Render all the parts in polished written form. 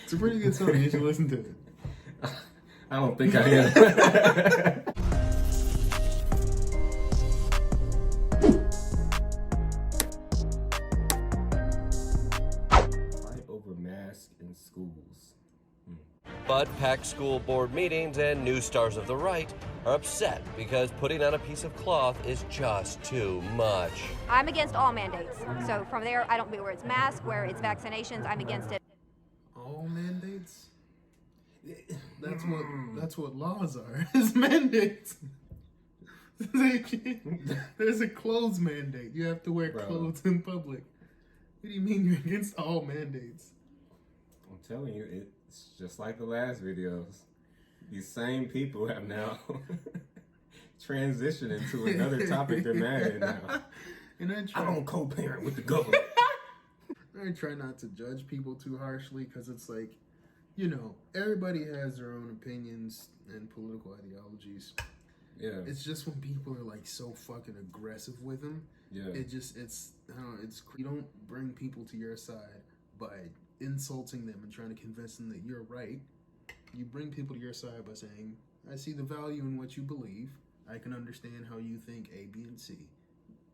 It's a pretty good song. You should listen to it. I don't think I am. Fight over masks in schools. But packed school board meetings and new stars of the right are upset because putting on a piece of cloth is just too much. I'm against all mandates. So from there, I don't care where it's masks, where it's vaccinations, I'm against it. All mandates? That's what laws are. Is mandates. There's a clothes mandate. You have to wear clothes in public. What do you mean you're against all mandates? I'm telling you, it's just like the last videos. These same people have now transitioned into another topic they're mad at now. And I don't co-parent with the government. I try not to judge people too harshly because it's like, you know, everybody has their own opinions and political ideologies. Yeah. It's just when people are like so fucking aggressive with them. Yeah. You don't bring people to your side by insulting them and trying to convince them that you're right. You bring people to your side by saying, I see the value in what you believe. I can understand how you think A, B, and C.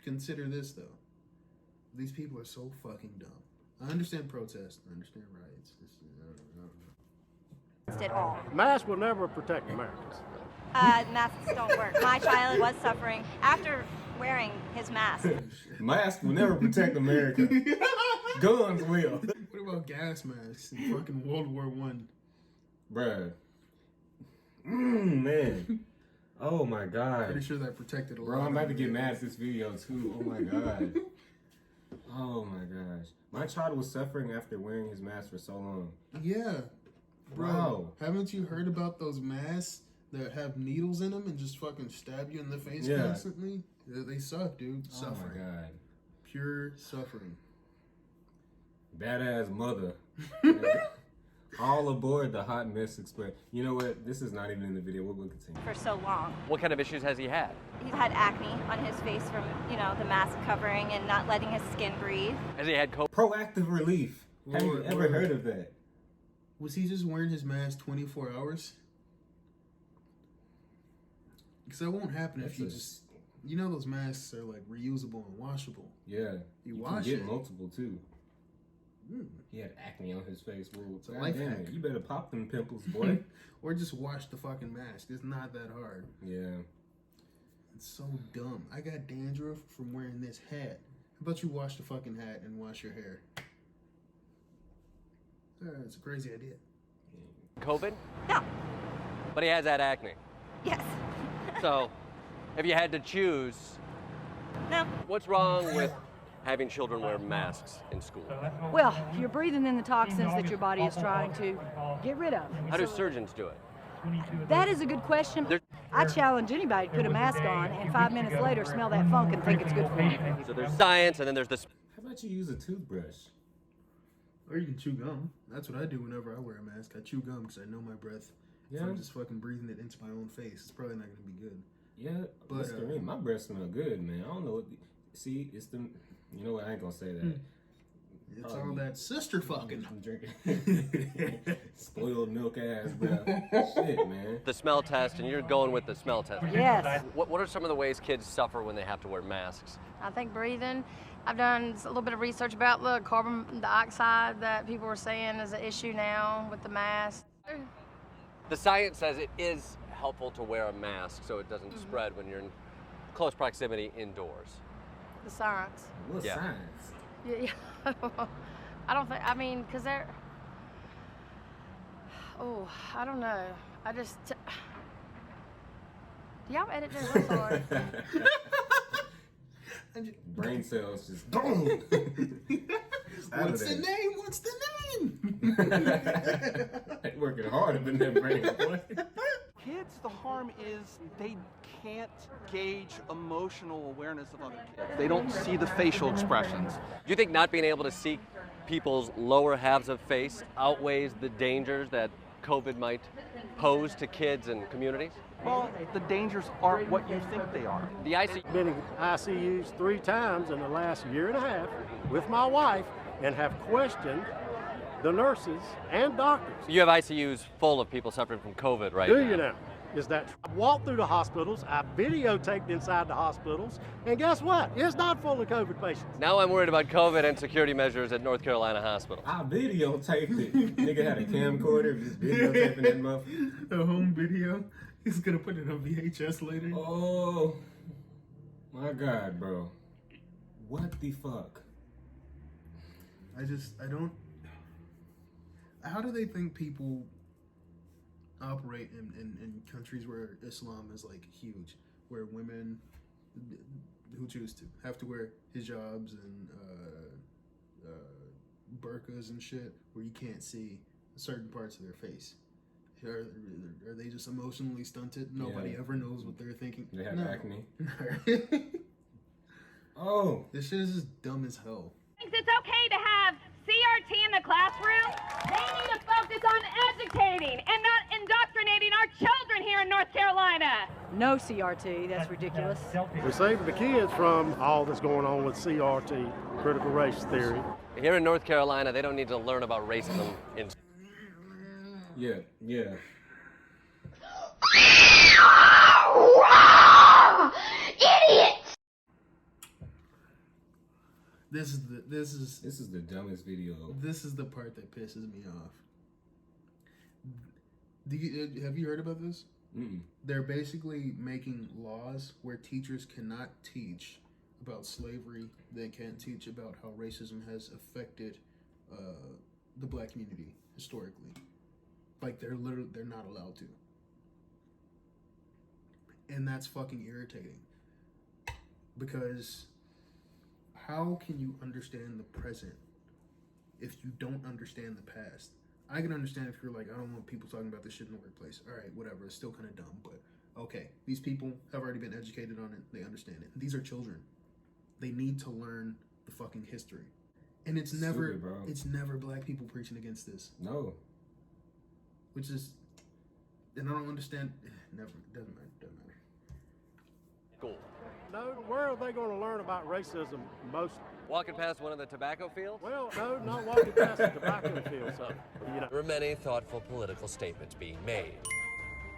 Consider this, though. These people are so fucking dumb. I understand protests. I understand riots. Against it all. Masks will never protect Americans. Masks don't work. My child was suffering after wearing his mask. Masks will never protect America. Guns will. What about gas masks in fucking World War I? Bruh. Man. Oh my God. Pretty sure that protected a lot. Bro, I'm about to get mad at this video too. Oh my God. Oh my gosh. My child was suffering after wearing his mask for so long. Yeah. Bro, Wow. Haven't you heard about those masks that have needles in them and just fucking stab you in the face Yeah. constantly? They suck, dude. Suffering. Oh my God. Pure suffering. Badass mother. All aboard the Hot Mess Express. You know what? This is not even in the video. We'll continue. For so long. What kind of issues has he had? He's had acne on his face from, the mask covering and not letting his skin breathe. Has he had COVID? Proactive relief. Have you Lord, ever Lord. heard of that? Was he just wearing his mask 24 hours? Because that won't happen if you just... You know those masks are like reusable and washable. Yeah. You can wash get it. multiple too. He had acne on his face. Well, It's a God life damn hack. it. You better pop them pimples, boy. Or just wash the fucking mask. It's not that hard. Yeah. It's so dumb. I got dandruff from wearing this hat. How about you wash the fucking hat and wash your hair? It's a crazy idea. COVID? No. But he has had acne. Yes. So, if you had to choose, No. what's wrong with having children wear masks in school? Well, you're breathing in the toxins that your body is trying to get rid of. How do surgeons do it? That is a good question. I challenge anybody to put a mask on and 5 minutes later smell that funk and think it's good for you. So there's science, and then there's this. How about you use a toothbrush? Or you can chew gum. That's what I do whenever I wear a mask. I chew gum because I know my breath. If Yeah. I'm just fucking breathing it into my own face, it's probably not going to be good. Yeah, But, listen to me. My breath smell good, man. I don't know what. See, it's the. You know what? I ain't gonna say that. It's all that sister fucking. I'm drinking spoiled milk ass breath. Shit, man. The smell test, and you're going with the smell test. Yes. What are some of the ways kids suffer when they have to wear masks? I think breathing. I've done a little bit of research about the carbon dioxide that people are saying is an issue now with the mask. The science says it is helpful to wear a mask so it doesn't spread when you're in close proximity indoors. The science. What Yeah. science? Yeah. I don't think, because they're, I don't know. Do y'all edit this? I'm sorry. Brain cells just boom. What's the name? What's the name? They working hard up in that brain, boy. Kids, the harm is they can't gauge emotional awareness of other kids. They don't see the facial expressions. Do you think not being able to see people's lower halves of face outweighs the dangers that COVID might pose to kids and communities? Well, the dangers aren't what you think they are. The ICU. Been in ICUs 3 times in the last year and a half with my wife and have questioned the nurses and doctors. You have ICUs full of people suffering from COVID right now. Do you now? Is that I walked through the hospitals, I videotaped inside the hospitals, and guess what? It's not full of COVID patients. Now I'm worried about COVID and security measures at North Carolina hospitals. I videotaped it. Nigga had a camcorder, just videotaping that motherfucker. A home video. He's gonna put it on VHS later. Oh my God, bro. What the fuck? I don't. How do they think people operate in countries where Islam is like huge, where women who choose to have to wear hijabs and burqas and shit, where you can't see certain parts of their face? Are they just emotionally stunted? Nobody ever knows what they're thinking. They have acne. Oh, this shit is just dumb as hell. Thinks it's okay to have CRT in the classroom? They need to focus on educating and not indoctrinating our children here in North Carolina. No CRT, that's ridiculous. We're saving the kids from all that's going on with CRT, critical race theory. Here in North Carolina, they don't need to learn about racism in... yeah. Idiot! This is the dumbest video. This is the part that pisses me off. Have you heard about this? Mm-mm. They're basically making laws where teachers cannot teach about slavery. They can't teach about how racism has affected the black community historically. Like they're not allowed to. And that's fucking irritating. Because how can you understand the present if you don't understand the past? I can understand if you're like, I don't want people talking about this shit in the workplace. All right, whatever. It's still kind of dumb, but okay. These people have already been educated on it. They understand it. These are children. They need to learn the fucking history. And it's never, Stupid, bro. It's never black people preaching against this. No. Which is, and I don't understand. Never, doesn't matter. Cool. No, where are they going to learn about racism most? Walking past one of the tobacco fields? Well, no, not walking past the tobacco field, so, you know. There were many thoughtful political statements being made.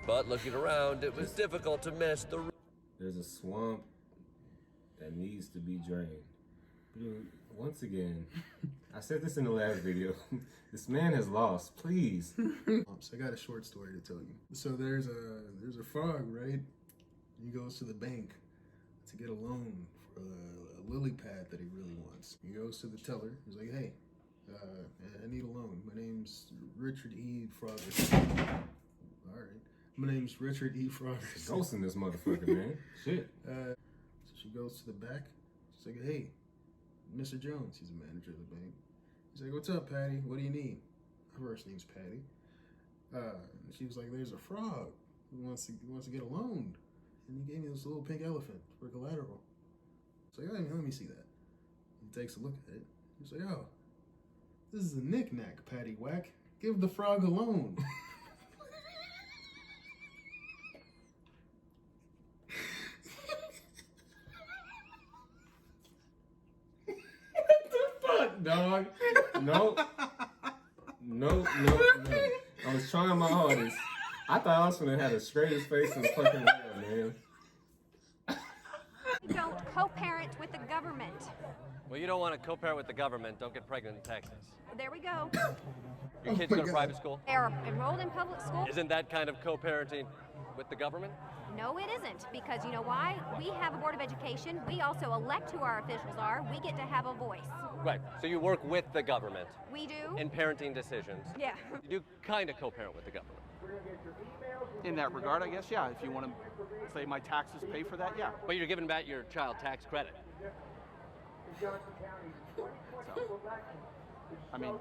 But looking around, it was difficult to miss the... There's a swamp that needs to be drained. Dude, once again, I said this in the last video. This man has lost, please. So I got a short story to tell you. So there's a frog, right? He goes to the bank to get a loan for a lily pad that he really wants. He goes to the teller. He's like, hey, I need a loan. My name's Richard E. Froggers. All right. My name's Richard E. Froggers. Ghosting this motherfucker, man. Shit. So she goes to the back. She's like, hey, Mr. Jones. He's the manager of the bank. He's like, what's up, Patty? What do you need? Her first name's Patty. She was like, there's a frog who wants to get a loan. And he gave me this little pink elephant for collateral. It's like, oh, let me see that. He takes a look at it. He's like, oh, this is a knick-knack, Patty Whack. Give the frog a loan. What the fuck, dog? No. I was trying my hardest. I thought I was gonna have the straightest face in the fucking world, man. Don't co-parent with the government. Well, you don't want to co-parent with the government. Don't get pregnant in Texas. There we go. Your kids go to private school? They're enrolled in public school. Isn't that kind of co-parenting with the government? No, it isn't, because you know why? We have a board of education. We also elect who our officials are. We get to have a voice. Right. So you work with the government We do? in parenting decisions. Yeah. You do kind of co-parent with the government. In that regard, I guess, yeah. If you want to say my taxes pay for that, yeah. But you're giving back your child tax credit. So, I mean,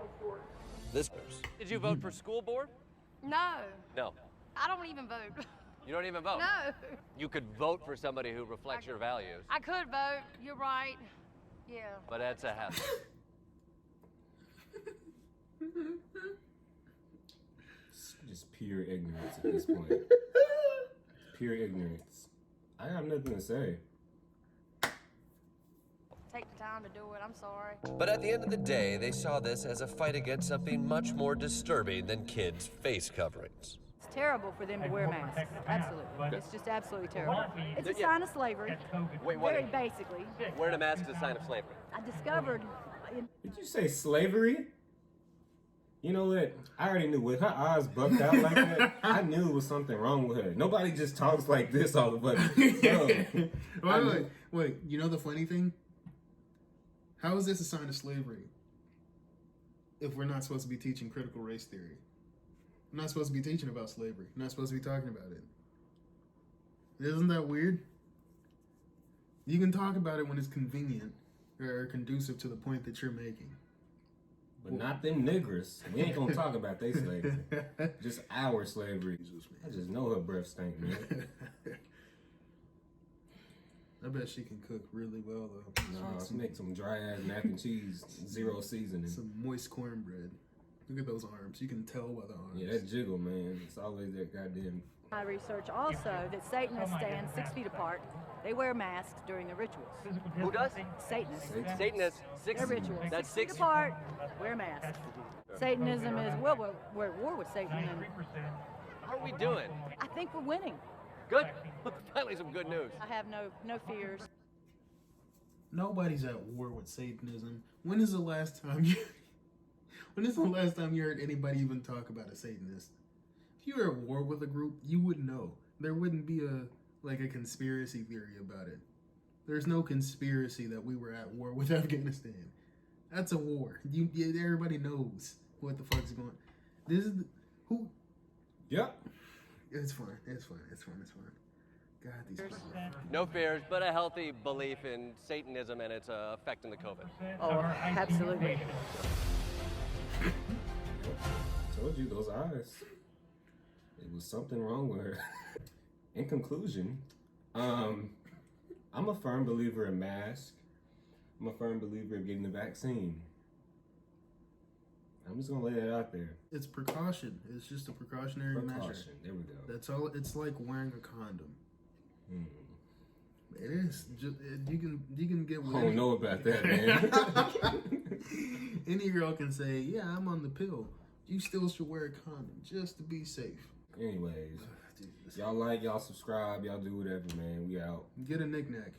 Did you vote for school board? No, No. I don't even vote. You don't even vote? No. You could vote for somebody who reflects your values, I could vote. You're right. Yeah. but that's a habit. Just pure ignorance at this point. Pure ignorance. I have nothing to say. Take the time to do it. I'm sorry. But at the end of the day, they saw this as a fight against something much more disturbing than kids' face coverings. It's terrible for them to wear masks. Absolutely. It's just absolutely terrible. It's a sign of slavery. Wait, what? Very basically. Wearing a mask is a sign of slavery. I discovered Did you say slavery? You know what? I already knew with her eyes bugged out like that. I knew it was something wrong with her. Nobody just talks like this all of a sudden. Wait, you know the funny thing? How is this a sign of slavery if we're not supposed to be teaching critical race theory? We're not supposed to be teaching about slavery. We're not supposed to be talking about it. Isn't that weird? You can talk about it when it's convenient or conducive to the point that you're making. But not them niggers. We ain't gonna talk about their slavery. Just our slavery. I just know her breath stink, man. I bet she can cook really well, though. No, she make some dry ass mac and cheese, zero seasoning. Some moist cornbread. Look at those arms. You can tell by the arms. Yeah, that jiggle, man. It's always that goddamn. my research also that Satanists stand 6 feet apart. They wear masks during the rituals. Who does? Satanists. Satanists. Their rituals. That's 6 6 feet apart. Wear masks. Satanism is we're at war with Satan. And How are we doing? I think we're winning. Good. Finally, some good news. I have no fears. Nobody's at war with Satanism. When is the last time you heard anybody even talk about a Satanist? If you were at war with a group, you would know. There wouldn't be a conspiracy theory about it. There's no conspiracy that we were at war with Afghanistan. That's a war. Everybody knows what the fuck's going on. This is who. Yep. It's fine. God, these people. No fears, but a healthy belief in Satanism and its effect in the COVID. Oh, absolutely. Told you, those eyes. It was something wrong with her. In conclusion, I'm a firm believer in masks. I'm a firm believer in getting the vaccine. I'm just gonna lay that out there. It's precaution. It's just a precautionary measure. There we go. That's all. It's like wearing a condom. Hmm. It is. You can get. I don't know about that, man. Any girl can say, "Yeah, I'm on the pill." You still should wear a condom just to be safe. Anyways, y'all like, y'all subscribe, y'all do whatever, man. We out. Get a knick-knack.